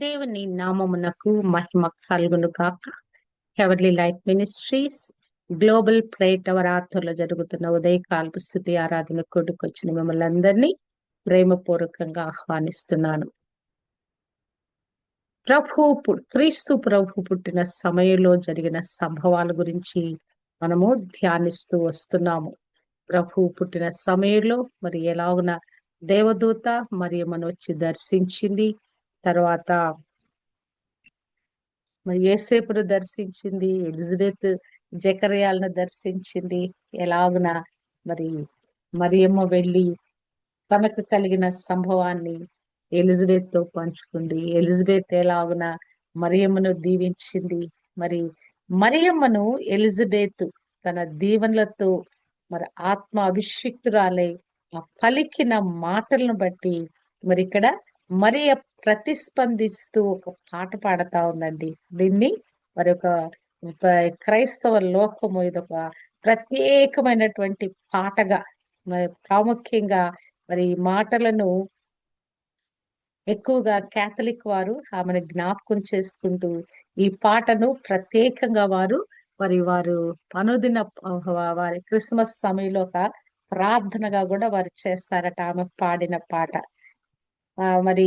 దేవుని నామమునకు మహిమ కలుగును గాక. Heavenly light ministries global prayer tower ఆధ్వర్యంలో జరుగుతున్న ఉదయకాలపు స్తుతి ఆరాధన కొడుకొచ్చిన మిమ్మల్ని అందరినీ ప్రేమపూర్వకంగా ఆహ్వానిస్తున్నాను. క్రీస్తు ప్రభు పుట్టిన సమయంలో జరిగిన సంభవాల గురించి మనము ధ్యానిస్తూ వస్తున్నాము. ప్రభు పుట్టిన సమయంలో మరి ఎలాగున దేవదూత మరియమ్మను వచ్చి దర్శించింది. తర్వాత మరి యేసేపును దర్శించింది, ఎలిజబెత్ జకర్యాలను దర్శించింది. ఎలాగున మరి మరియమ్మ వెళ్ళి తనకు కలిగిన సంభవాన్ని ఎలిజబెత్ తో పంచుకుంది. ఎలిజబెత్ ఎలాగున మరియమ్మను దీవించింది. మరి మరియమ్మను ఎలిజబెత్ తన దీవెనలతో మరి ఆత్మ అభిషిక్తురాలై ఆ పలికిన మాటలను బట్టి మరి ఇక్కడ మరియ ప్రతిస్పందిస్తూ ఒక పాట పాడుతా ఉందండి. దీన్ని మరి ఒక క్రైస్తవ లోకము ఇదొక ప్రత్యేకమైనటువంటి పాటగా మరి ప్రాముఖ్యంగా మరి ఈ మాటలను ఎక్కువగా కేథలిక్ వారు ఆమెను జ్ఞాపకం చేసుకుంటూ ఈ పాటను ప్రత్యేకంగా వారు అనుదిన వారి క్రిస్మస్ సమయంలో ఒక ప్రార్థనగా కూడా వారు చేస్తారట ఆమె పాడిన పాట. మరి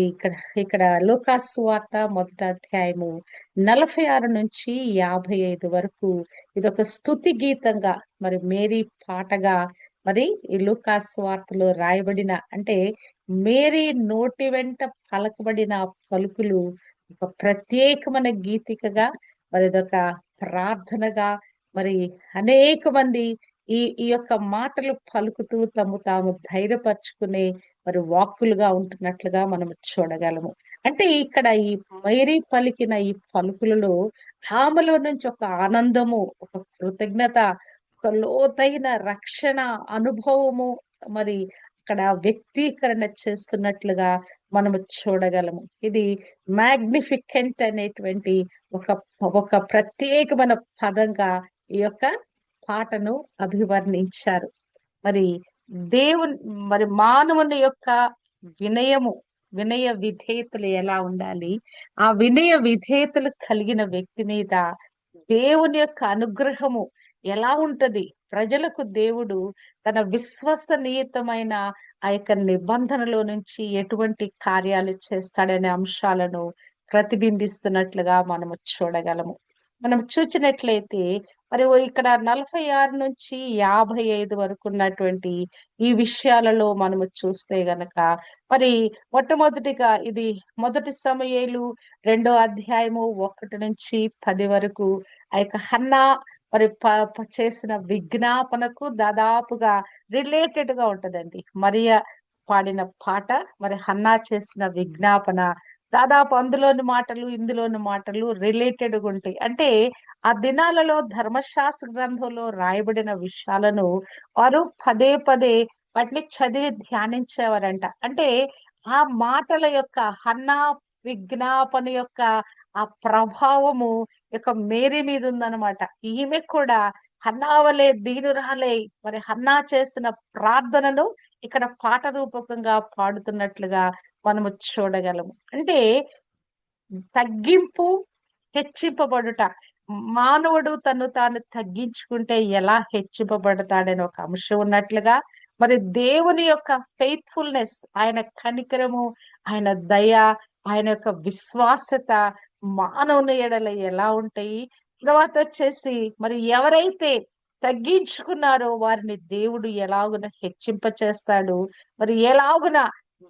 ఇక్కడ లూకాసు సువార్త 1వ అధ్యాయము 46 నుంచి 55 వరకు ఇదొక స్తుతి గీతంగా మరి మేరీ పాటగా మరి ఈ లూకాసు సువార్తలో రాయబడిన, అంటే మేరీ నోటి వెంట పలకబడిన పలుకులు ఒక ప్రత్యేకమైన గీతికగా మరి ఇదొక ప్రార్థనగా మరి అనేక మంది ఈ యొక్క మాటలు పలుకుతూ తాము ధైర్యపరచుకునే మరి వాక్కులుగా ఉంటున్నట్లుగా మనం చూడగలము. అంటే ఇక్కడ ఈ మేరీ పలికిన ఈ పలుకులలో ఆమెలో నుంచి ఒక ఆనందము, ఒక కృతజ్ఞత, ఒక లోతైన రక్షణ అనుభవము మరి అక్కడ వ్యక్తీకరణ చేస్తున్నట్లుగా మనము చూడగలము. ఇది మ్యాగ్నిఫికెంట్ అనేటువంటి ఒక ప్రత్యేకమైన పదంగా ఈ యొక్క పాటను అభివర్ణించారు. మరి మరి మానవుని యొక్క వినయ విధేయతలు ఎలా ఉండాలి, ఆ వినయ విధేయతలు కలిగిన వ్యక్తి మీద దేవుని యొక్క అనుగ్రహము ఎలా ఉంటది, ప్రజలకు దేవుడు తన విశ్వసనీయతమైన ఆ యొక్క నిబంధనలో నుంచి ఎటువంటి కార్యాలు చేస్తాడనే అంశాలను ప్రతిబింబిస్తున్నట్లుగా మనము చూడగలము. మనం చూసినట్లయితే మరి ఇక్కడ 46 నుంచి 55 వరకు ఉన్నటువంటి ఈ విషయాలలో మనము చూస్తే గనక మరి మొట్టమొదటిగా ఇది 1 సమూయేలు 2వ అధ్యాయము 1 నుంచి 10 వరకు ఆ యొక్క హన్నా మరి చేసిన విజ్ఞాపనకు దాదాపుగా రిలేటెడ్ గా ఉంటదండి. మరియ పాడిన పాట మరి హన్నా చేసిన విజ్ఞాపన దాదాపు అందులోని మాటలు ఇందులోని మాటలు రిలేటెడ్ గా ఉంటాయి. అంటే ఆ దినాలలో ధర్మశాస్త్ర గ్రంథంలో రాయబడిన విషయాలను వారు పదే వాటిని చదివి ధ్యానించేవారంట. అంటే ఆ మాటల యొక్క హన్నా విజ్ఞాపన యొక్క ఆ ప్రభావము యొక్క మేరీ మీద ఉందన్నమాట. ఈమె కూడా హన్నావలే దీనురాలే మరి హన్నా చేసిన ప్రార్థనను ఇక్కడ పాట రూపకంగా పాడుతున్నట్లుగా మనము చూడగలము. అంటే తగ్గింపు, హెచ్చింపబడుట, మానవుడు తను తాను తగ్గించుకుంటే ఎలా హెచ్చింపబడతాడని ఒక అంశం ఉన్నట్లుగా మరి దేవుని యొక్క ఫెయిత్ఫుల్నెస్, ఆయన కనికరము, ఆయన దయ, ఆయన యొక్క విశ్వాసత మానవుని ఎడల ఎలా ఉంటాయి. తర్వాత వచ్చేసి మరి ఎవరైతే తగ్గించుకున్నారో వారిని దేవుడు ఎలాగున హెచ్చింప చేస్తాడు, మరి ఎలాగున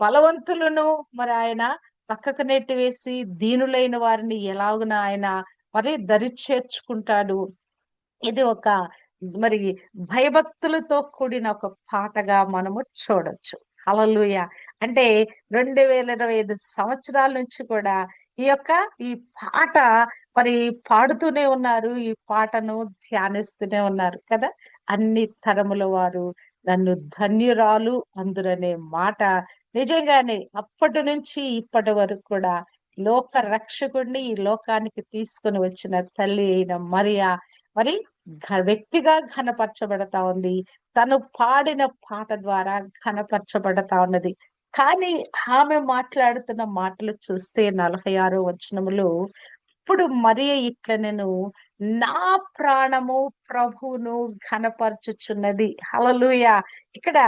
బలవంతులను మరి ఆయన పక్కకు నెట్టివేసి దీనులైన వారిని ఎలాగున ఆయన మరి దరి చేర్చుకుంటాడు. ఇది ఒక మరి భయభక్తులతో కూడిన ఒక పాటగా మనము చూడొచ్చు. హల్లెలూయా. అంటే 2025 సంవత్సరాల నుంచి కూడా ఈ పాట మరి పాడుతూనే ఉన్నారు, ఈ పాటను ధ్యానిస్తూనే ఉన్నారు కదా. అన్ని తరముల వారు నన్ను ధన్యురాలు అందురనే మాట నిజంగానే అప్పటి నుంచి ఇప్పటి వరకు కూడా లోక రక్షకుడిని ఈ లోకానికి తీసుకొని వచ్చిన తల్లి అయిన మరియా మరి వ్యక్తిగా ఘనపరచబడతా ఉంది. తను పాడిన పాట ద్వారా ఘనపరచబడతా ఉన్నది. కానీ ఆమె మాట్లాడుతున్న మాటలు చూస్తే 46వ వచనములో, ఇప్పుడు మరియ ఇట్ల నేను నా ప్రాణము ప్రభువును ఘనపరచుచున్నది. హల్లెలూయా! ఇక్కడ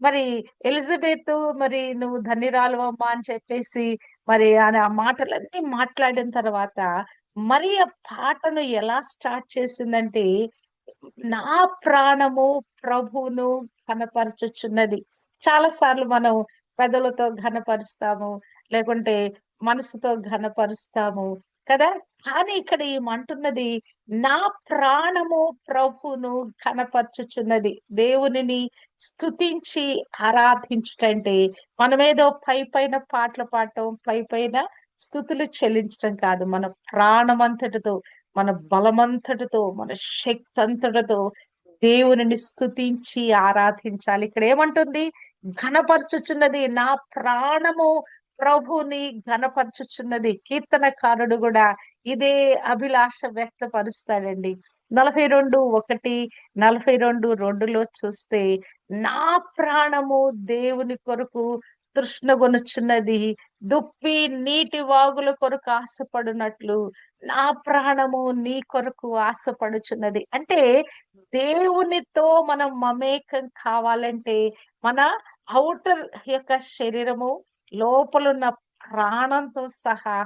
మరి ఎలిజబెతు మరి నువ్వు ధన్యురాలివమ్మా అని చెప్పేసి మరి ఆ మాటలన్నీ మాట్లాడిన తర్వాత మరియ పాటను ఎలా స్టార్ట్ చేసిందంటే, నా ప్రాణము ప్రభువును ఘనపరచుచున్నది. చాలా సార్లు మనం పెదవులతో ఘనపరుస్తాము, లేకుంటే మనసుతో ఘనపరుస్తాము కదా! కానీ ఇక్కడ ఈమంటున్నది, నా ప్రాణము ప్రభువును ఘనపరచుచున్నది. దేవునిని స్తుతించి ఆరాధించుటంటే మనమేదో పైపైన పాటలు పాడటం, పైపైన స్తుతులు చెల్లించటం కాదు. మన ప్రాణమంతటితో, మన బలమంతటితో, మన శక్తంతటితో దేవునిని స్తుతించి ఆరాధించాలి. ఇక్కడ ఏమంటుంది? ఘనపరచుచున్నది. నా ప్రాణము ప్రభుని ఘనపరచుచున్నది. కీర్తనకారుడు కూడా ఇదే అభిలాష వ్యక్తపరుస్తాడండి. 42:1, 42:2లో చూస్తే, నా ప్రాణము దేవుని కొరకు తృష్ణగొనుచున్నది, దుప్పి నీటి వాగుల కొరకు ఆశపడునట్లు నా ప్రాణము నీ కొరకు ఆశపడుచున్నది. అంటే దేవునితో మనం మమేకం కావాలంటే మన ఔటర్ యొక్క శరీరము, లోపలున్న ప్రాణంతో సహా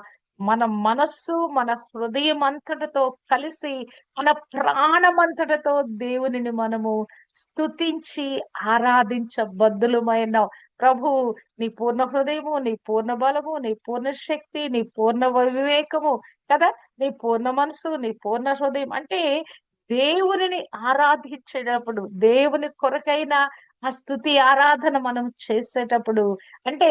మన మనస్సు, మన హృదయం అంతటితో కలిసి, మన ప్రాణమంతటితో దేవునిని మనము స్తుతించి ఆరాధించబద్దులమైన ప్రభు, నీ పూర్ణ హృదయము, నీ పూర్ణ బలము, నీ పూర్ణ శక్తి, నీ పూర్ణ వివేకము కదా! నీ పూర్ణ మనసు, నీ పూర్ణ హృదయం అంటే దేవునిని ఆరాధించేటప్పుడు, దేవుని కొరకైన ఆ స్తుతి ఆరాధన మనం చేసేటప్పుడు, అంటే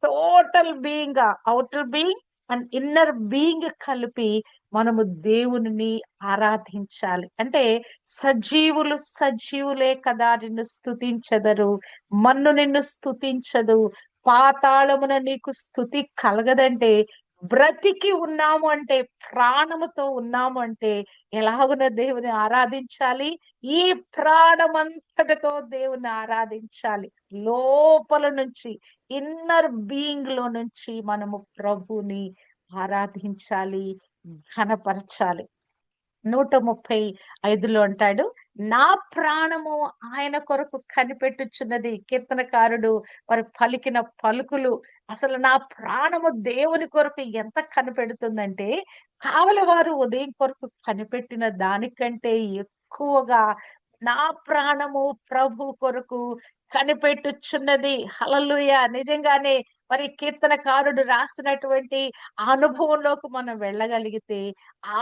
total being, outer being and inner being కలిపి మనము దేవునిని ఆరాధించాలి. అంటే సజీవులు సజీవులే కదా నిన్ను స్తుతించెదరు, మన్ను నిన్ను స్తుతించదు, పాతాళమున నీకు స్తుతి కలగదంటే, బ్రతికి ఉన్నాము అంటే, ప్రాణముతో ఉన్నాము అంటే ఎలాగున దేవుని ఆరాధించాలి? ఈ ప్రాణమంతటితో దేవుని ఆరాధించాలి. లోపల నుంచి, ఇన్నర్ బీయింగ్ లో నుంచి మనము ప్రభుని ఆరాధించాలి, ఘనపరచాలి. 135లో అంటాడు, నా ప్రాణము ఆయన కొరకు కనిపెట్టుచున్నది. కీర్తనకారుడు మరి పలికిన పలుకులు అసలు నా ప్రాణము దేవుని కొరకు ఎంత కనిపెడుతుందంటే, కావలి వారు ఉదయం కొరకు కనిపెట్టిన దానికంటే ఎక్కువగా నా ప్రాణము ప్రభు కొరకు కనిపెట్టుచున్నది. హల్లెలూయా! నిజంగానే మరి కీర్తనకారుడు రాసినటువంటి ఆ అనుభవంలోకి మనం వెళ్ళగలిగితే,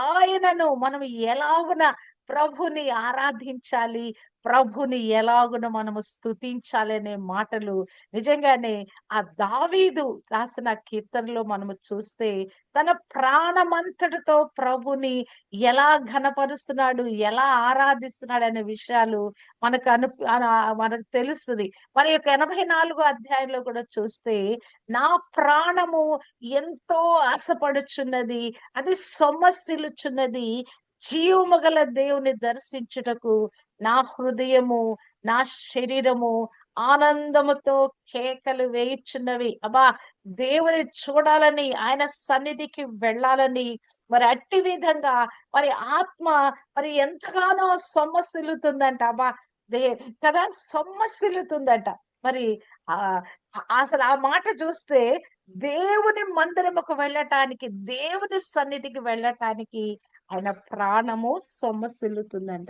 ఆయనను మనం ఎలాగున ప్రభుని ఆరాధించాలి, ప్రభుని ఎలాగున మనము స్తుతించాలి అనే మాటలు నిజంగానే ఆ దావీదు రాసిన కీర్తనలో మనము చూస్తే, తన ప్రాణమంతటితో ప్రభుని ఎలా ఘనపరుస్తున్నాడు, ఎలా ఆరాధిస్తున్నాడు అనే విషయాలు మనకు మనకు తెలుస్తుంది. మరి యొక్క 84 అధ్యాయంలో కూడా చూస్తే, నా ప్రాణము ఎంతో ఆశపడుచున్నది, అది సొమ్మసిల్లుచున్నది, జీవము గల దేవుని దర్శించుటకు నా హృదయము, నా శరీరము ఆనందముతో కేకలు వేయుచున్నవి. అబ్బా! దేవుని చూడాలని, ఆయన సన్నిధికి వెళ్ళాలని, మరి అట్టి విధంగా మరి ఆత్మ మరి ఎంతగానో సొమ్మసిల్లుతుందంట. అబ్బా! దే కదా! సొమ్మసిల్లుతుందట. మరి ఆహ్, అసలు ఆ మాట చూస్తే దేవుని మందిరముకు వెళ్ళటానికి, దేవుని సన్నిధికి వెళ్ళటానికి ఆయన ప్రాణము సొమ్మసిల్లుతుందంట.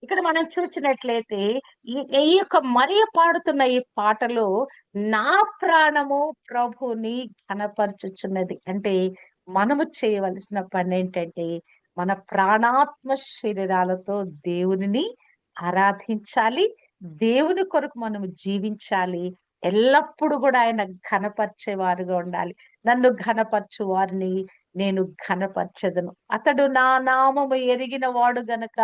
ఇక్కడ మనం చూసినట్లయితే ఈ ఈ యొక్క మరియ పాడుతున్న ఈ పాటలో, నా ప్రాణము ప్రభుని ఘనపరచుచున్నది. అంటే మనము చేయవలసిన పనేంటంటే, మన ప్రాణాత్మ శరీరాలతో దేవునిని ఆరాధించాలి. దేవుని కొరకు మనము జీవించాలి. ఎల్లప్పుడూ కూడా ఆయన ఘనపరిచేవారుగా ఉండాలి. నన్ను ఘనపరచు వారిని నేను ఘనపరచెదను. అతడు నా నామము ఎరిగిన వాడు గనక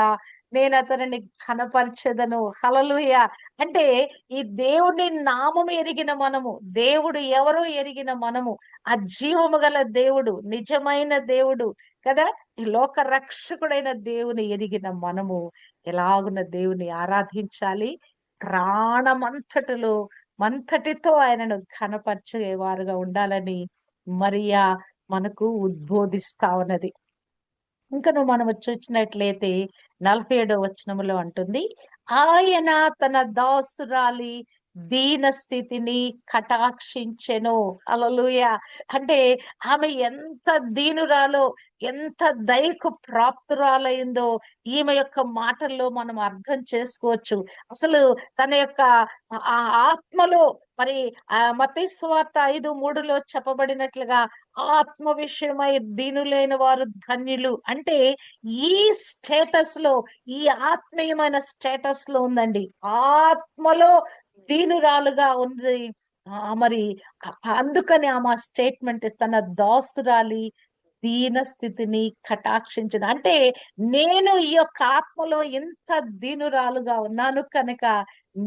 నేను అతనిని ఘనపరచెదను. హల్లెలూయా! అంటే ఈ దేవుని నామము ఎరిగిన మనము, దేవుడు ఎవరో ఎరిగిన మనము, ఆ జీవము గల దేవుడు, నిజమైన దేవుడు కదా! ఈ లోక రక్షకుడైన దేవుని ఎరిగిన మనము ఎలాగున దేవుని ఆరాధించాలి, ప్రాణమంతటిలో మంతటితో ఆయనను ఘనపరిచేవారుగా ఉండాలని మరియా మనకు ఉద్బోధిస్తా ఉన్నది. ఇంకను మనం చూసినట్లయితే 47వ వచనములో అంటుంది, ఆయన తన దాసురాలి దీన స్థితిని కటాక్షించెను. హల్లెలూయా. అంటే ఆమె ఎంత దీనురాలో, ఎంత దయకు ప్రాప్తురాలైందో ఈమె యొక్క మాటల్లో మనం అర్థం చేసుకోవచ్చు. అసలు తన యొక్క ఆ ఆత్మలో మరి మత్తయి సువార్త 5:3లో చెప్పబడినట్లుగా ఆత్మ విషయమై దీనులైన వారు ధన్యులు. అంటే ఈ స్టేటస్ లో, ఈ ఆత్మీయమైన స్టేటస్ లో ఉందండి. ఆత్మలో దీనురాలుగా ఉంది. మరి అందుకని ఆమె స్టేట్మెంట్ తన దాసురాలి దీన స్థితిని కటాక్షించిన. అంటే నేను ఈ యొక్క ఆత్మలో ఇంత దీనురాలుగా ఉన్నాను కనుక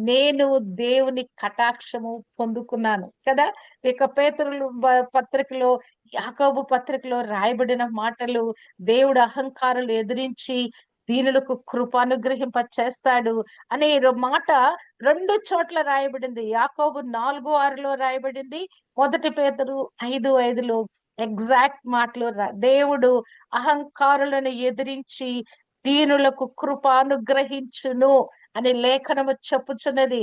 నేను దేవుని కటాక్షము పొందుకున్నాను కదా. ఇక పేతురు పత్రికలో, యాకోబు పత్రికలో రాయబడిన మాటలు, దేవుడు అహంకారులు ఎదిరించి దీనులకు కృప అనుగ్రహింప చేస్తాడు అనే మాట 2 చోట్ల రాయబడింది. యాకోబు 4:6లో రాయబడింది, మొదటి పేతురు 5:5లో ఎగ్జాక్ట్ మాటలు. దేవుడు అహంకారులను ఎదిరించి దీనులకు కృప అనుగ్రహించును అని లేఖనము చెప్పుచున్నది.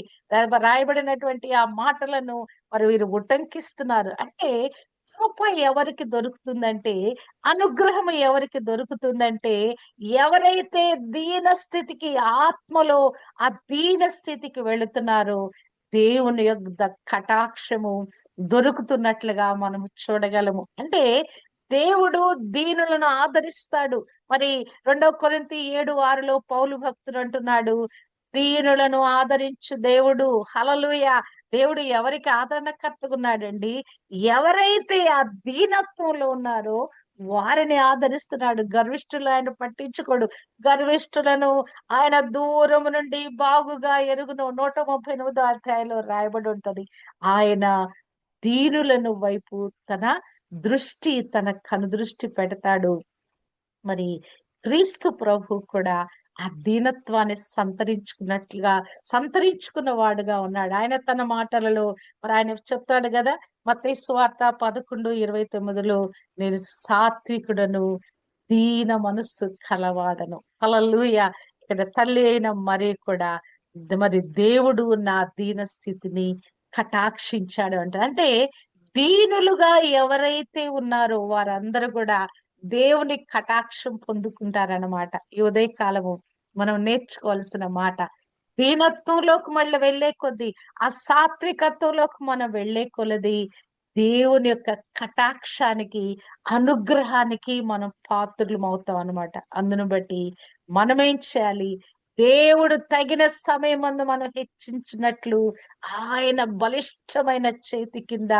రాయబడినటువంటి ఆ మాటలను మరి వీరు ఉటంకిస్తున్నారు. అంటే కృప ఎవరికి దొరుకుతుందంటే, అనుగ్రహం ఎవరికి దొరుకుతుందంటే, ఎవరైతే దీన స్థితికి, ఆత్మలో ఆ దీన స్థితికి వెళుతున్నారో దేవుని యొక్క కటాక్షము దొరుకుతున్నట్లుగా మనము చూడగలము. అంటే దేవుడు దీనులను ఆదరిస్తాడు. మరి 2 కొరింథీ 7:6లో పౌలు భక్తుడు అంటున్నాడు, దీనులను ఆదరించు దేవుడు. హల్లెలూయా. దేవుడు ఎవరికి ఆదరణకర్తగా ఉన్నాడండి? ఎవరైతే ఆ దీనత్వంలో ఉన్నారో వారిని ఆదరిస్తున్నాడు. గర్విష్ఠులు ఆయన పట్టించుకోడు. గర్విష్ఠులను ఆయన దూరం నుండి బాగుగా ఎరుగును. 138వ అధ్యాయంలో రాయబడి ఉంటది. ఆయన దీనులను వైపు తన దృష్టి, తన కనుదృష్టి పెడతాడు. మరి క్రీస్తు ప్రభు కూడా ఆ దీనత్వాన్ని సంతరించుకున్న వాడుగా ఉన్నాడు. ఆయన తన మాటలలో మరి ఆయన చెప్తాడు కదా, మత్తయి సువార్త 11:29లో, నేను సాత్వికుడను, దీన మనస్సు కలవాడను. హల్లెలూయా. ఇక్కడ తల్లి అయిన మరి కూడా మరి దేవుడు నా దీన స్థితిని కటాక్షించాడు అంట. అంటే దీనులుగా ఎవరైతే ఉన్నారో వారందరూ కూడా దేవుని కటాక్షం పొందుకుంటారన్నమాట. ఈ ఉదయ కాలము మనం నేర్చుకోవాల్సిన మాట. దీనత్వంలోకి మళ్ళీ వెళ్లే కొద్దీ, ఆ సాత్వికత్వంలోకి మనం వెళ్లే కొలది దేవుని యొక్క కటాక్షానికి, అనుగ్రహానికి మనం పాత్రులం అవుతాం అన్నమాట. అందును బట్టి మనమేం చేయాలి? దేవుడు తగిన సమయమందు మనం హెచ్చించినట్లు ఆయన బలిష్టమైన చేతి కింద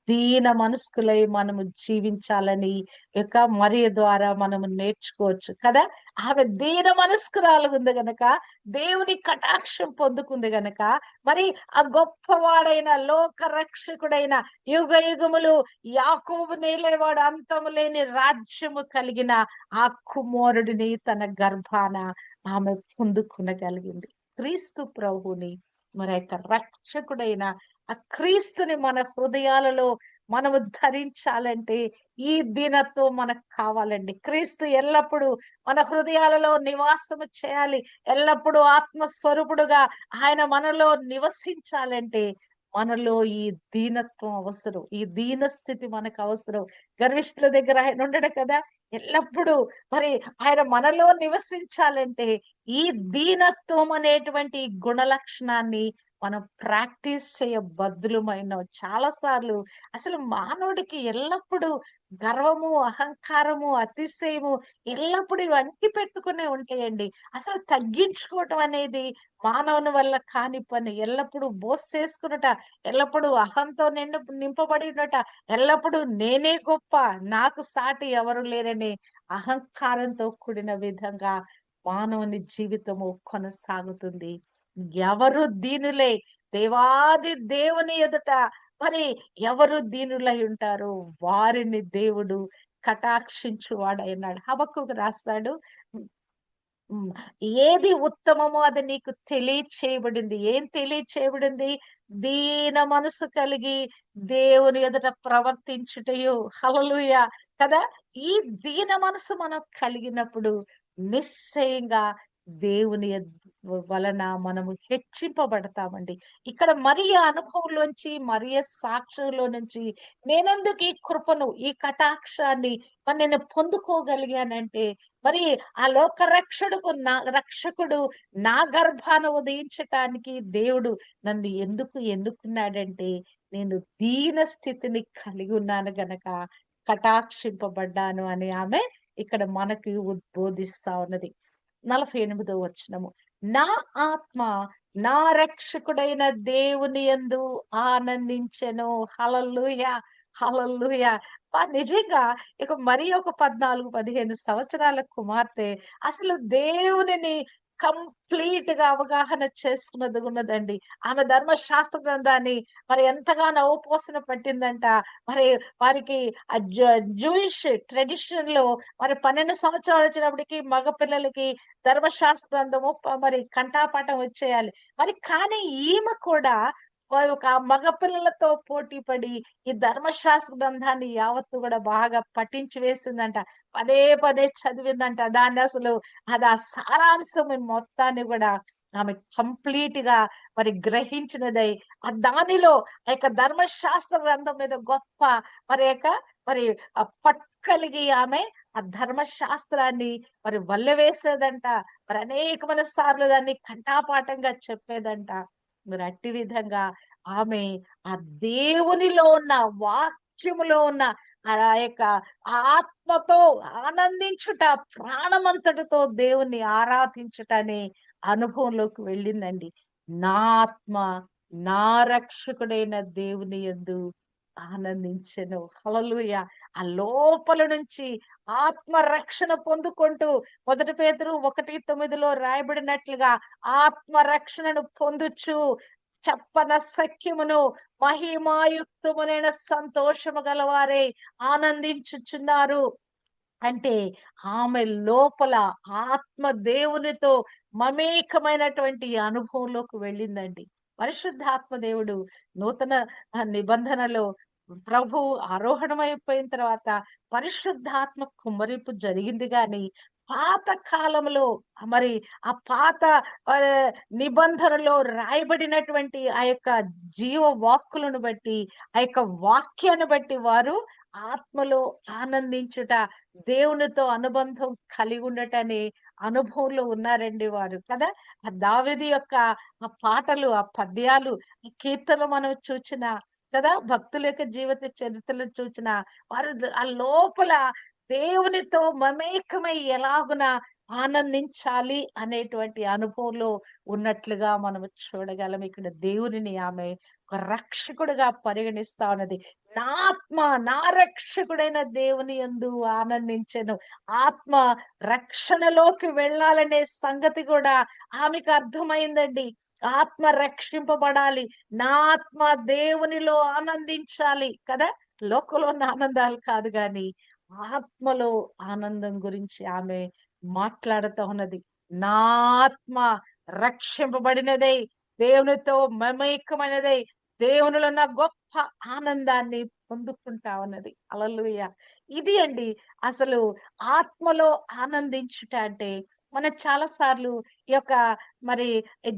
దీన మనస్కులై మనము జీవించాలని యొక్క మరియ ద్వారా మనము నేర్చుకోవచ్చు కదా. ఆమె దీన మనస్కురాలు ఉంది గనక, దేవుని కటాక్షం పొందుకుంది గనక, మరి ఆ గొప్పవాడైన లోక రక్షకుడైన యుగ యుగములు యాకోబు నేలేవాడు అంతము లేని రాజ్యము కలిగిన ఆ కుమారుడిని తన గర్భాన ఆమె పొందుకునగలిగింది. క్రీస్తు ప్రభుని మరి యొక్క రక్షకుడైన ఆ క్రీస్తుని మన హృదయాలలో మనము ధరించాలంటే ఈ దీనత్వం మనకు కావాలండి. క్రీస్తు ఎల్లప్పుడూ మన హృదయాలలో నివాసము చేయాలి. ఎల్లప్పుడూ ఆత్మస్వరూపుడుగా ఆయన మనలో నివసించాలంటే మనలో ఈ దీనత్వం అవసరం. ఈ దీన స్థితి మనకు అవసరం. గర్విష్ఠుల దగ్గర ఆయన ఉండడు కదా. ఎల్లప్పుడూ మరి ఆయన మనలో నివసించాలంటే ఈ దీనత్వం అనేటువంటి గుణ లక్షణాన్ని మనం ప్రాక్టీస్ చేయబద్దులమైన. చాలా సార్లు అసలు మానవుడికి ఎల్లప్పుడూ గర్వము, అహంకారము, అతిశయము ఎల్లప్పుడూ ఇవన్నీ పెట్టుకునే ఉంటాయండి. అసలు తగ్గించుకోవటం అనేది మానవుని వల్ల కాని పని. ఎల్లప్పుడూ చేసుకున్నట, ఎల్లప్పుడూ అహంతో నింపబడి ఉన్నట, ఎల్లప్పుడూ నేనే గొప్ప, నాకు సాటి ఎవరు లేరనే అహంకారంతో కూడిన విధంగా మానవుని జీవితము కొనసాగుతుంది. ఎవరు దీనులే, దేవాది దేవుని ఎదుట మరి ఎవరు దీనులై ఉంటారో వారిని దేవుడు కటాక్షించువాడైనాడు. హబక్కూకు రాస్తాడు, హ్మ్. ఏది ఉత్తమమో అది నీకు తెలియచేయబడింది. ఏం తెలియచేయబడింది? దీన మనసు కలిగి దేవుని ఎదుట ప్రవర్తించుటయు. హల్లెలూయా! కదా! ఈ దీన మనసు మనం కలిగినప్పుడు నిశ్చయంగా దేవుని వలన మనము హెచ్చింపబడతామండి. ఇక్కడ మరియ అనుభవంలోంచి, మరియ సాక్ష్యంలో నుంచి నేనెందుకు ఈ కృపను, ఈ కటాక్షాన్ని మరి నేను పొందుకోగలిగానంటే మరి ఆ లోక రక్షకుడు నా గర్భాన ఉదయించటానికి దేవుడు నన్ను ఎందుకు ఎన్నుకున్నాడంటే, నేను దీన స్థితిని కలిగి ఉన్నాను గనక కటాక్షింపబడ్డాను అని ఆమె ఇక్కడ మనకి ఉద్బోధిస్తా ఉన్నది. 48వ వచనము. నా ఆత్మ నా రక్షకుడైన దేవుని యందు ఆనందించెను. హల్లెలూయా! హల్లెలూయా! నిజంగా ఇక మరి ఒక 14, 15 సంవత్సరాల కుమార్తె అసలు దేవునిని కంప్లీట్‌గా అవగాహన ఉన్నదండి. ఆమె ధర్మశాస్త్ర గ్రంథాన్ని మరి ఎంతగానో అవపోసన పట్టిందంట. మరి వారికి ఆ జూయిష్ ట్రెడిషన్‌లో మరి 12 సంవత్సరాలు వచ్చినప్పటికి మగ పిల్లలకి ధర్మశాస్త్ర గ్రంథము మరి కంఠాపాఠం వచ్చేయాలి. మరి కానీ ఈమె కూడా ఒక మగ పిల్లలతో పోటీ పడి ఈ ధర్మశాస్త్ర గ్రంథాన్ని యావత్తు కూడా బాగా పఠించి వేసిందంట. పదే పదే చదివిందంట. దాన్ని అసలు అది ఆ సారాంశం మొత్తాన్ని కూడా ఆమె కంప్లీట్‌గా మరి గ్రహించినదై దానిలో ఆ యొక్క ధర్మశాస్త్ర గ్రంథం మీద గొప్ప మరి యొక్క మరి పట్టు కలిగి ఆమె ఆ ధర్మశాస్త్రాన్ని మరి వల్లెవేసేదంట. మరి అనేకమైన సార్లు దాన్ని కంఠాపాఠంగా చెప్పేదంట. మరి అట్టి విధంగా ఆమె ఆ దేవునిలో ఉన్న వాక్యములో ఉన్న ఆ యొక్క ఆత్మతో ఆనందించుట, ప్రాణమంతటితో దేవుణ్ణి ఆరాధించుట అనే అనుభవంలోకి వెళ్ళిందండి. నా ఆత్మ నా రక్షకుడైన దేవుని యందు ఆనందించెను. హల్లెలూయా! ఆ లోపల నుంచి ఆత్మ రక్షణ పొందుకుంటూ మొదటి పేతురు 1:9 రాయబడినట్లుగా ఆత్మ రక్షణను పొందుచు చెప్పన సఖ్యమును మహిమాయుక్తమునైన సంతోషము గలవారే ఆనందించుచున్నారు. అంటే ఆమె లోపల ఆత్మ దేవునితో మమేకమైనటువంటి అనుభవంలోకి వెళ్ళిందండి. పరిశుద్ధాత్మ దేవుడు నూతన నిబంధనలో ప్రభు ఆరోహణమైపోయిన తర్వాత పరిశుద్ధాత్మ కుమ్మరింపు జరిగింది గాని పాత కాలంలో మరి ఆ పాత నిబంధనలో రాయబడినటువంటి ఆ యొక్క జీవ వాక్కులను బట్టి ఆ యొక్క వాక్యాన్ని బట్టి వారు ఆత్మలో ఆనందించుట, దేవునితో అనుబంధం కలిగి ఉండటనే అనుభవంలో ఉన్నారండి వారు కదా! ఆ దావీదు యొక్క ఆ పాటలు, ఆ పద్యాలు, ఈ కీర్తనలు మనం చూచిన కదా! భక్తుల యొక్క జీవిత చరిత్రలు చూచిన వారు ఆ లోపల దేవునితో మమేకమై ఎలాగున ఆనందించాలి అనేటువంటి అనుభవంలో ఉన్నట్లుగా మనం చూడగలం. ఇక్కడ దేవునిని ఆమె ఒక రక్షకుడుగా పరిగణిస్తా ఉన్నది. నా ఆత్మ నా రక్షకుడైన దేవుని యందు ఆనందించెను. ఆత్మ రక్షణలోకి వెళ్ళాలనే సంగతి కూడా ఆమెకు అర్థమైందండి. ఆత్మ రక్షింపబడాలి. నా ఆత్మ దేవునిలో ఆనందించాలి కదా! లోకంలో ఉన్న ఆనందాలు కాదు గాని ఆత్మలో ఆనందం గురించి ఆమె మాట్లాడుతా ఉన్నది. నా ఆత్మ రక్షింపబడినదై దేవునితో మమేకమైనదై దేవునిలో ఉన్న గొప్ప ఆనందాన్ని పొందుకుంటా ఉన్నది. హల్లెలూయా! ఇది అండి అసలు ఆత్మలో ఆనందించుట అంటే మనం చాలా సార్లు ఈ యొక్క మరి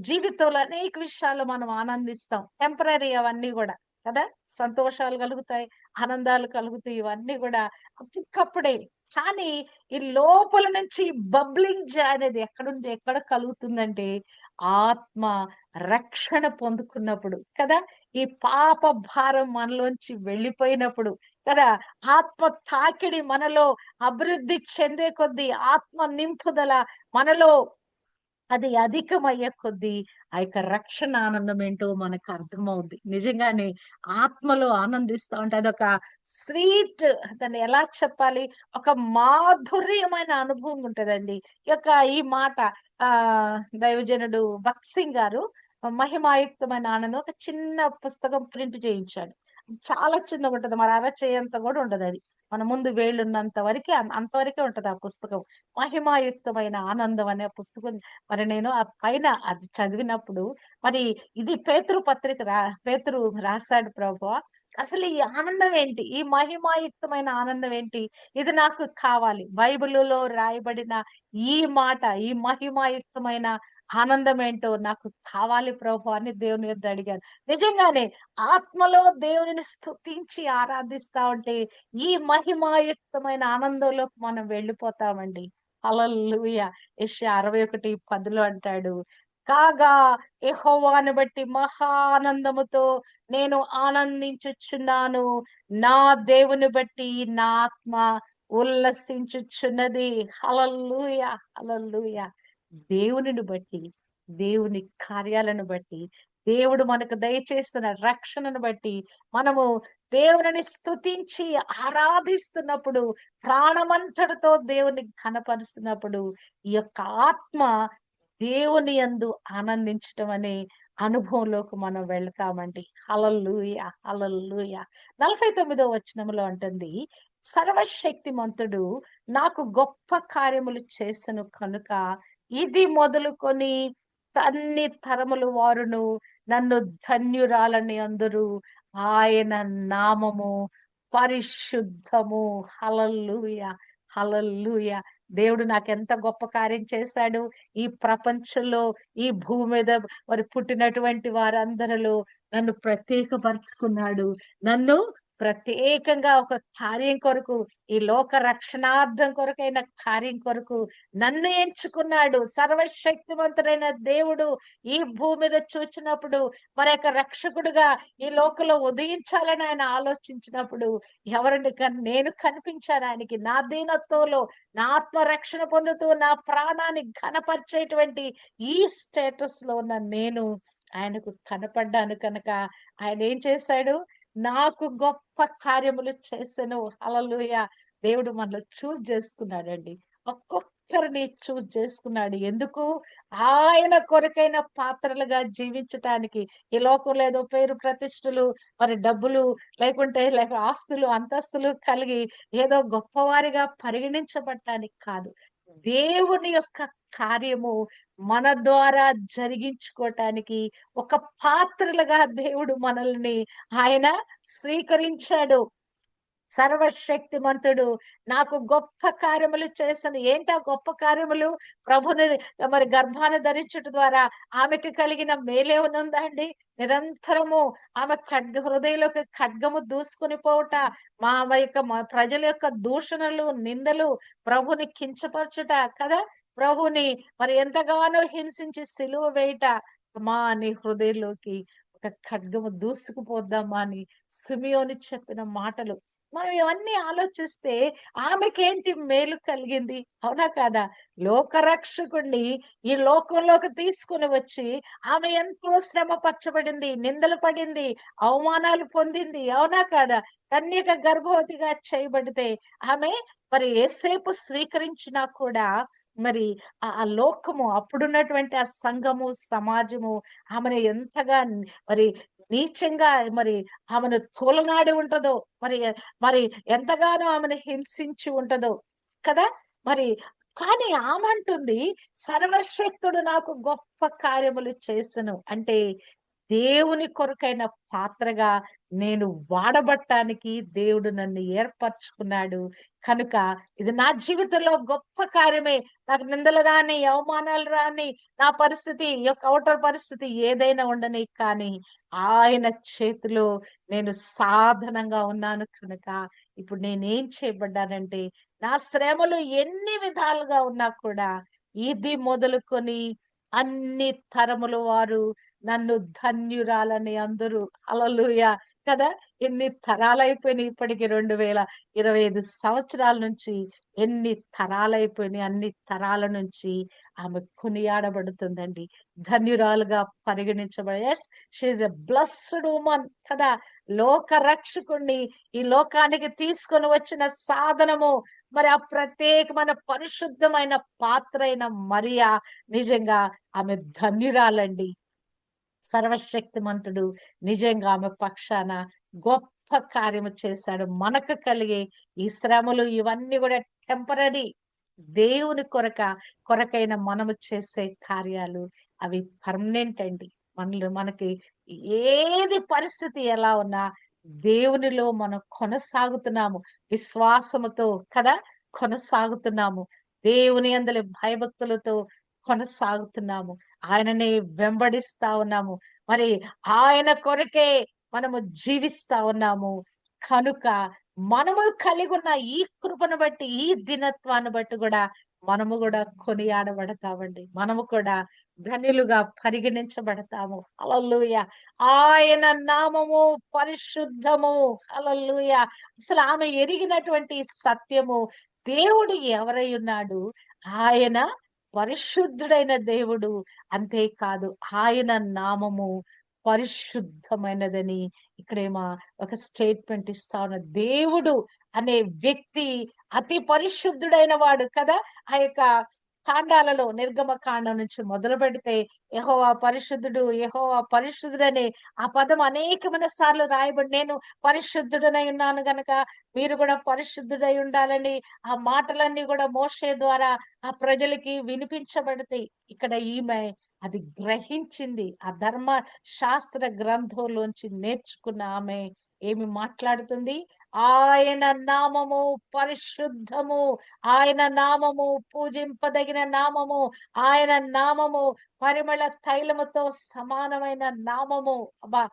జీవితంలో అనేక విషయాల్లో మనం ఆనందిస్తాం. టెంపరరీ అవన్నీ గూడా కదా! సంతోషాలు కలుగుతాయి, ఆనందాలు కలుగుతాయి. ఇవన్నీ గూడా అప్పటికప్పుడే. కానీ ఈ లోపల నుంచి బబ్లింగ్ జాయ్ అనేది ఎక్కడ కలుగుతుందంటే ఆత్మ రక్షణ పొందుకున్నప్పుడు కదా! ఈ పాప భారం మనలోంచి వెళ్ళిపోయినప్పుడు కదా! ఆత్మ తాకిడి మనలో అభివృద్ధి చెందే కొద్దీ ఆత్మ నింపుదల మనలో అది అధికమయ్యే కొద్దీ ఆ యొక్క రక్షణ ఆనందం ఏంటో మనకు అర్థమవుద్ది. నిజంగానే ఆత్మలో ఆనందిస్తా ఉంటే అదొక స్వీట్, దాన్ని ఎలా చెప్పాలి? ఒక మాధుర్యమైన అనుభవం ఉంటదండి. ఈ మాట దైవజనుడు భక్త్ సింగ్ గారు 'మహిమాయుక్తమైన ఆనందం' ఒక చిన్న పుస్తకం ప్రింట్ చేయించాడు. చాలా చిన్నగా ఉంటది. మరి అరచేయంత కూడా ఉండదు అది. మన ముందు వేళ్ళున్నంత వరకే అంతవరకే ఉంటది ఆ పుస్తకం. 'మహిమాయుక్తమైన ఆనందం' అనే పుస్తకం. మరి నేను ఆ పైన అది చదివినప్పుడు మరి ఇది పేతురు పత్రిక పేతురు రాసాడు ప్రభువా. అసలు ఈ ఆనందం ఏంటి? ఈ మహిమాయుక్తమైన ఆనందం ఏంటి? ఇది నాకు కావాలి. బైబిలులో రాయబడిన ఈ మాట, ఈ మహిమాయుక్తమైన ఆనందం ఏంటో నాకు కావాలి ప్రభువా అని దేవుని యొద్ద అడిగాను. నిజంగానే ఆత్మలో దేవునిని స్తుతించి ఆరాధిస్తా ఉంటే ఈ మహిమాయుక్తమైన ఆనందంలోకి మనం వెళ్ళిపోతామండి. హల్లెలూయా. యెషయా 61:10 అంటాడు. కాగా యెహోవాను బట్టి మహా ఆనందముతో నేను ఆనందించుచున్నాను. నా దేవుని బట్టి నా ఆత్మ ఉల్లసించుచున్నది. హల్లెలూయా. హల్లెలూయా. దేవునిని బట్టి, దేవుని కార్యాలను బట్టి, దేవుడు మనకు దయచేస్తున్న రక్షణను బట్టి మనము దేవునిని స్తుతించి ఆరాధిస్తున్నప్పుడు, ప్రాణమంతటితో దేవుని ఘనపరుస్తున్నప్పుడు ఈ యొక్క ఆత్మ దేవుని యందు ఆనందించటం అనే అనుభవంలోకి మనం వెళ్తామండి. హల్లెలూయా. హల్లెలూయా. 49వ వచనంలో అంటుంది, సర్వశక్తిమంతుడు నాకు గొప్ప కార్యములు చేసెను కనుక ఇది మొదలుకొని అన్ని తరముల వారును నన్ను ధన్యురాలని అందరూ. ఆయన నామము పరిశుద్ధము. హల్లెలూయా. హల్లెలూయా. దేవుడు నాకెంత గొప్ప కార్యం చేశాడు. ఈ ప్రపంచంలో, ఈ భూమి మీద మరి పుట్టినటువంటి వారందరిలో నన్ను ప్రత్యేకపరుచుకున్నాడు. నన్ను ప్రత్యేకంగా ఒక కార్యం కొరకు, ఈ లోక రక్షణార్థం కొరకైన కార్యం కొరకు నన్ను ఎంచుకున్నాడు. సర్వశక్తివంతుడైన దేవుడు ఈ భూమి మీద చూచినప్పుడు మరి యొక్క రక్షకుడుగా ఈ లోకంలో ఉదయించాలని ఆయన ఆలోచించినప్పుడు నేను కనిపించాను ఆయనకి. నా దీనత్వంలో నా ఆత్మ రక్షణ పొందుతూ నా ప్రాణాన్ని ఘనపరిచేటువంటి ఈ స్టేటస్ లో ఉన్న నేను ఆయనకు కనపడ్డాను కనుక ఆయన ఏం చేశాడు? నాకు గొప్ప కార్యములు చేసెను. హల్లెలూయా. దేవుడు మనల్ని చేసుకున్నాడండి. ఒక్కొక్కరిని చేసుకున్నాడు. ఎందుకు? ఆయన కొరకైన పాత్రలుగా జీవించటానికి. ఈ లోకంలో ఏదో పేరు ప్రతిష్టలు, మరి డబ్బులు లేక ఆస్తులు, అంతస్తులు కలిగి ఏదో గొప్పవారిగా పరిగణించబడటానికి కాదు. దేవుని యొక్క కార్యము మన ద్వారా జరిగించుకోవటానికి ఒక పాత్రలుగా దేవుడు మనల్ని ఆయన స్వీకరించాడు. సర్వశక్తిమంతుడు నాకు గొప్ప కార్యములు చేసెను. ఏంటా గొప్ప కార్యములు? ప్రభుని మరి గర్భాన ధరించుట ద్వారా ఆమెకి కలిగిన మేలేమనుందా అండి? నిరంతరము ఆమె హృదయంలోకి ఖడ్గము దూసుకొని పోవుట, మా ప్రజల యొక్క దూషణలు, నిందలు, ప్రభుని కించపరచుట కదా! ప్రభుని మరి ఎంతగానో హింసించి సిలువ వేయుట. అమ్మా నీ హృదయంలోకి ఒక ఖడ్గము దూసుకుపోద్దామా అని సిమియోను చెప్పిన మాటలు. మనం ఇవన్నీ ఆలోచిస్తే ఆమెకేంటి మేలు కలిగింది? అవునా కాదా? లోకరక్షకుడిని ఈ లోకంలోకి తీసుకొని వచ్చి ఆమె ఎంతో శ్రమపరచబడింది, నిందలు పడింది, అవమానాలు పొందింది. అవునా కాదా? కన్యక గర్భవతిగా చేయబడితే ఆమె మరి యేసేపు స్వీకరించినా కూడా మరి ఆ లోకము అప్పుడున్నటువంటి ఆ సంఘము, సమాజము ఆమెను ఎంతగా మరి నీచంగా మరి ఆమెను తూలనాడి ఉంటదో, మరి మరి ఎంతగానో ఆమెను హింసించి ఉంటదో కదా! మరి కానీ ఆమె అంటుంది, సర్వశక్తుడు నాకు గొప్ప కార్యములు చేసెను. అంటే దేవుని కొరకైన పాత్రగా నేను వాడబట్టానికి దేవుడు నన్ను ఏర్పరచుకున్నాడు. కనుక ఇది నా జీవితంలో గొప్ప కార్యమే. నాకు నిందలు రాని, అవమానాలు రాని, నా పరిస్థితి ఔటర్ పరిస్థితి ఏదైనా ఉండని కానీ ఆయన చేతిలో నేను సాధనంగా ఉన్నాను కనుక ఇప్పుడు నేనేం చేయబడ్డానంటే నా శ్రమలు ఎన్ని విధాలుగా ఉన్నా కూడా ఇది మొదలుకొని అన్ని తరముల వారు నన్ను ధన్యురాలని అందరూ. హల్లెలూయా. కదా! ఎన్ని తరాలైపోయినాయి ఇప్పటికి 2025 సంవత్సరాల నుంచి ఎన్ని తరాలైపోయినాయి. అన్ని తరాల నుంచి ఆమె కొనియాడబడుతుందండి. ధన్యురాలుగా పరిగణించబడి yes, she is a blessed woman కదా! లోక రక్షకుడిని ఈ లోకానికి తీసుకొని వచ్చిన సాధనము మరి ఆ ప్రత్యేకమైన పరిశుద్ధమైన పాత్ర అయిన మరియా నిజంగా ఆమె ధన్యురాలండి. సర్వశక్తిమంతుడు నిజంగా ఆమె పక్షాన గొప్ప గొప్ప కార్యము చేశాడు. మనకు కలిగే ఈ శ్రమలు ఇవన్నీ కూడా టెంపరరీ. దేవుని కొరకైన మనము చేసే కార్యాలు అవి పర్మనెంట్ అండి. మనకి ఏది పరిస్థితి ఎలా ఉన్నా దేవునిలో మనం కొనసాగుతున్నాము. విశ్వాసముతో కదా కొనసాగుతున్నాము. దేవుని యందలి భయభక్తులతో కొనసాగుతున్నాము. ఆయనని వెంబడిస్తా ఉన్నాము. మరి ఆయన కొరకే మనము జీవిస్తా ఉన్నాము. కనుక మనము కలిగి ఉన్న ఈ కృపను బట్టి, ఈ దినత్వాన్ని బట్టి కూడా మనము కూడా కొనియాడబడతామండి. మనము కూడా ధన్యులుగా పరిగణించబడతాము. హల్లెలూయా. ఆయన నామము పరిశుద్ధము. హల్లెలూయా. అసలు ఆమె ఎరిగినటువంటి సత్యము, దేవుడు ఎవరై ఉన్నాడు? ఆయన పరిశుద్ధుడైన దేవుడు. అంతేకాదు ఆయన నామము పరిశుద్ధమైనదని ఇక్కడేమో ఒక స్టేట్మెంట్ ఇస్తా ఉన్న దేవుడు అనే వ్యక్తి అతి పరిశుద్ధుడైన వాడు కదా. ఆ యొక్క కాండాలలో నిర్గమకాండం నుంచి మొదలు పెడితే యెహోవా పరిశుద్ధుడు, యెహోవా పరిశుద్ధుడనే ఆ పదం అనేకమైన సార్లు రాయబడి, నేను పరిశుద్ధుడనై ఉన్నాను గనక మీరు కూడా పరిశుద్ధుడై ఉండాలని ఆ మాటలన్నీ కూడా మోషే ద్వారా ఆ ప్రజలకి వినిపించబడతాయి. ఇక్కడ ఈమె అది గ్రహించింది. ఆ ధర్మ శాస్త్ర గ్రంథంలోంచి నేర్చుకున్న ఆమె ఏమి మాట్లాడుతుంది? ఆయన నామము పరిశుద్ధము, ఆయన నామము పూజింపదగిన నామము, ఆయన నామము పరిమళ తైలముతో సమానమైన నామము. అబ్బా,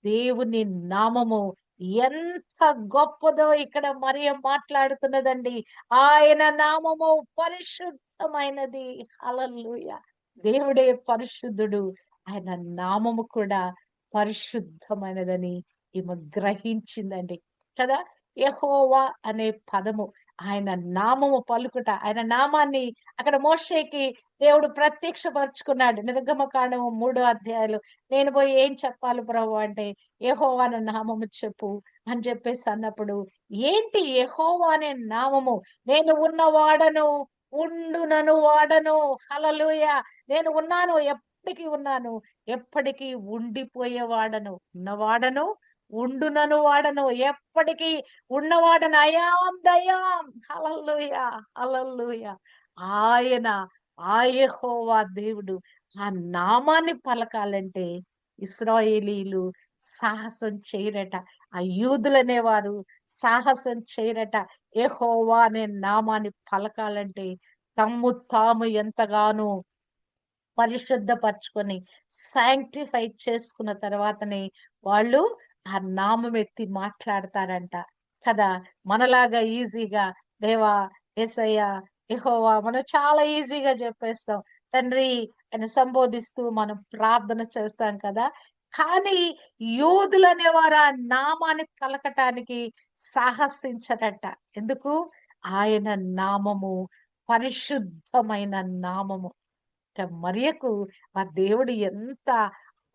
దేవుని నామము ఎంత గొప్పదో ఇక్కడ మరియ మాట్లాడుతున్నదండి. ఆయన నామము పరిశుద్ధమైనది. హల్లెలూయా. దేవుడే పరిశుద్ధుడు. ఆయన నామము కూడా పరిశుద్ధమైనదని ఈమె గ్రహించిందండి కదా. యెహోవా అనే పదము, ఆయన నామము పలుకుట, ఆయన నామాన్ని అక్కడ మోషేకి దేవుడు ప్రత్యక్షపరుచుకున్నాడు. నిర్గమకాండము 3 అధ్యాయాలు. నేను పోయి ఏం చెప్పాలి ప్రభు అంటే, యెహోవా అనే నామము చెప్పు అని చెప్పేసి అన్నప్పుడు, ఏంటి యెహోవా అనే నామము? నేను ఉన్నవాడను, ఉండునను వాడను. హల్లెలూయా. నేను ఉన్నాను, ఎప్పటికీ ఉన్నాను, ఎప్పటికీ ఉండిపోయేవాడను, ఉన్నవాడను, ఉండునను వాడను, ఎప్పటికీ ఉన్నవాడను. అయాం దయాం. హల్లెలూయా. హల్లెలూయా. ఆయన ఆ యెహోవా దేవుడు. ఆ నామాన్ని పలకాలంటే ఇశ్రాయేలీయులు సాహసం చేయరట. ఆ యూదులనేవారు సాహసం చేయరట. యెహోవా అనే నామాన్ని పలకాలంటే తమ్ము తాము ఎంతగానో పరిశుద్ధపరచుకొని సాంక్టిఫై చేసుకున్న తర్వాతనే వాళ్ళు ఆ నామం ఎత్తి మాట్లాడతారంట కదా. మనలాగా ఈజీగా దేవా, యేసయ్య, యెహోవా మనం చాలా ఈజీగా చెప్పేస్తాం. తండ్రి అని సంబోధిస్తూ మనం ప్రార్థన చేస్తాం కదా. కానీ యోధులు అనేవారు ఆ నామాన్ని పలకటానికి సాహసించరట. ఎందుకు? ఆయన నామము పరిశుద్ధమైన నామము. మరియకు ఆ దేవుడు ఎంత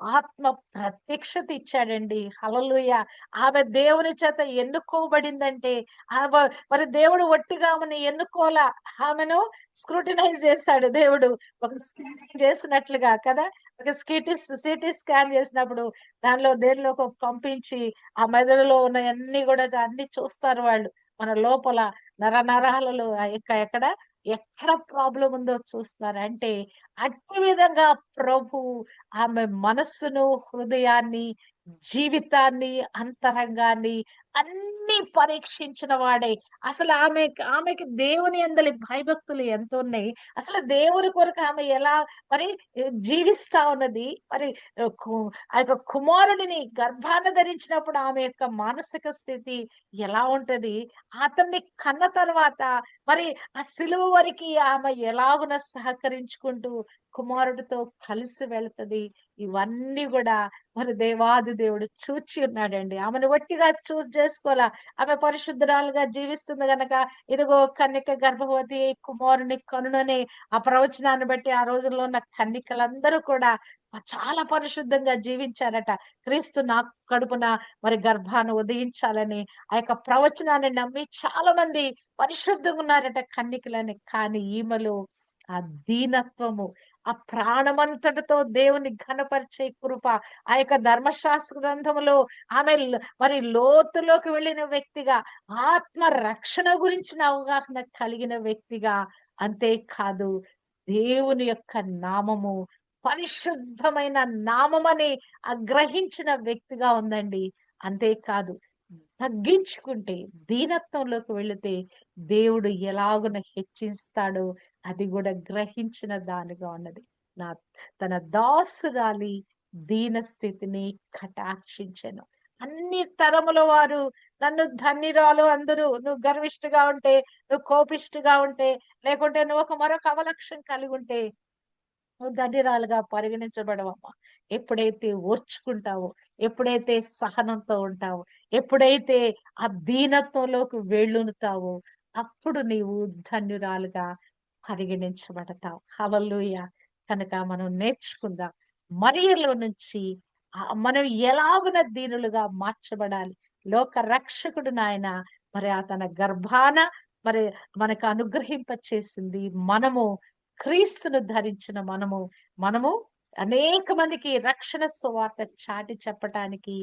ఆత్మ ప్రత్యక్షత ఇచ్చాడండి. హల్లెలూయా. ఆమె దేవుని చేత ఎన్నుకోబడిందంటే ఆమె, మరి దేవుడు ఒట్టిగా ఆమెను ఎన్నుకోలా. ఆమెను స్క్రూటినైజ్ చేశాడు దేవుడు. ఒక స్కానింగ్ చేసినట్లుగా కదా. ఒక సిటీ స్కాన్ చేసినప్పుడు దానిలో దేనిలోకి పంపించి ఆ మెదడులో ఉన్న అన్ని కూడా అన్ని చూస్తారు వాళ్ళు. మన లోపల నరాలలో ఎక్కడ ఎక్కడ ప్రాబ్లం ఉందో చూస్తున్నారు. అంటే అట్టి విధంగా ప్రభు ఆమె మనస్సును, హృదయాన్ని, జీవితాన్ని, అంతరంగాన్ని అన్ని పరీక్షించిన వాడే. అసలు ఆమెకి దేవుని యందలి భయభక్తులు ఎంత ఉన్నాయి? అసలు దేవుని కొరకు ఆమె ఎలా మరి జీవిస్తా ఉన్నది? మరి ఆ యొక్క కుమారుడిని గర్భాన ధరించినప్పుడు ఆమె యొక్క మానసిక స్థితి ఎలా ఉంటది? అతన్ని కన్న తర్వాత మరి ఆ సిలువ వరకి ఆమె ఎలాగున సహకరించుకుంటూ కుమారుడితో కలిసి వెళ్తది. ఇవన్నీ కూడా మరి దేవాది దేవుడు చూచి ఉన్నాడండి. ఆమెను వట్టిగా చేసుకోలా. ఆమె పరిశుద్ధురాలుగా జీవిస్తుంది గనక ఇదిగో కన్యక గర్భవతి కుమారుని కనునని ఆ ప్రవచనాన్ని బట్టి ఆ రోజుల్లో ఉన్న కన్యకలందరూ కూడా చాలా పరిశుద్ధంగా జీవించారట. క్రీస్తు నా కడుపున మరి గర్భాన్ని ఉదయించాలని ఆ యొక్క ప్రవచనాన్ని నమ్మి చాలా మంది పరిశుద్ధంగా ఉన్నారట కన్యకలని. కానీ ఈమెలో ఆ దీనత్వము, ఆ ప్రాణమంతటితో దేవుని ఘనపరిచే కృప, ఆ యొక్క ధర్మశాస్త్ర గ్రంథములో ఆమె మరి లోతులోకి వెళ్ళిన వ్యక్తిగా, ఆత్మ రక్షణ గురించిన అవగాహన కలిగిన వ్యక్తిగా, అంతేకాదు దేవుని యొక్క నామము పరిశుద్ధమైన నామమని గ్రహించిన వ్యక్తిగా ఉందండి. అంతేకాదు తగ్గించుకుంటే, దీనత్వంలోకి వెళితే దేవుడు ఎలాగున హెచ్చిస్తాడో అది కూడా గ్రహించిన దానిగా ఉన్నది. నా తన దాసురాలి దీన స్థితిని కటాక్షించెను. అన్ని తరముల వారు నన్ను ధన్యురాలు అందరూ. నువ్వు గర్విష్ఠగా ఉంటే, నువ్వు కోపిష్ఠగా ఉంటే, లేకుంటే నువ్వు మరొక అవలక్షణం కలిగి ఉంటే నువ్వు ధన్యురాలుగా పరిగణించబడవమ్మా. ఎప్పుడైతే ఓర్చుకుంటావో, ఎప్పుడైతే సహనంతో ఉంటావో, ఎప్పుడైతే ఆ దీనత్వంలోకి వేళ్ళూనుతావో, అప్పుడు నీవు ధన్యురాలుగా పరిగణించబడతావు. హల్లెలూయా! కనుక మనం నేర్చుకుందాం. మరియలో నుంచి మనం ఎలాగున దీనులుగా మార్చబడాలి. లోక రక్షకుడు నాయన మరి తన గర్భాన మరి మనకు అనుగ్రహింప చేసింది. మనము క్రీస్తును ధరించిన మనము అనేక మందికి రక్షణ సువార్త చాటి చెప్పటానికి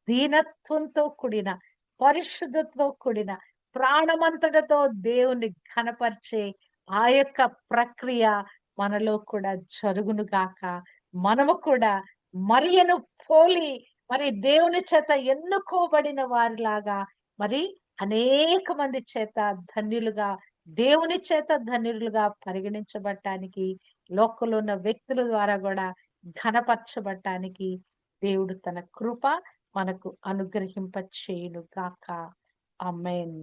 దీనత్వంతో కూడిన, పరిశుద్ధతతో కూడిన, ప్రాణమంతటితో దేవుని ఘనపరిచే ఆ యొక్క ప్రక్రియ మనలో కూడా జరుగును గాక. మనము కూడా మరియను పోలి మరి దేవుని చేత ఎన్నుకోబడిన వారిలాగా మరి అనేక మంది చేత ధన్యులుగా, దేవుని చేత ధన్యులుగా పరిగణించబడటానికి, లోకంలో ఉన్న వ్యక్తుల ద్వారా కూడా ఘనపరచబడటానికి దేవుడు తన కృప మనకు అనుగ్రహింప చేయును గాక. ఆమేన్.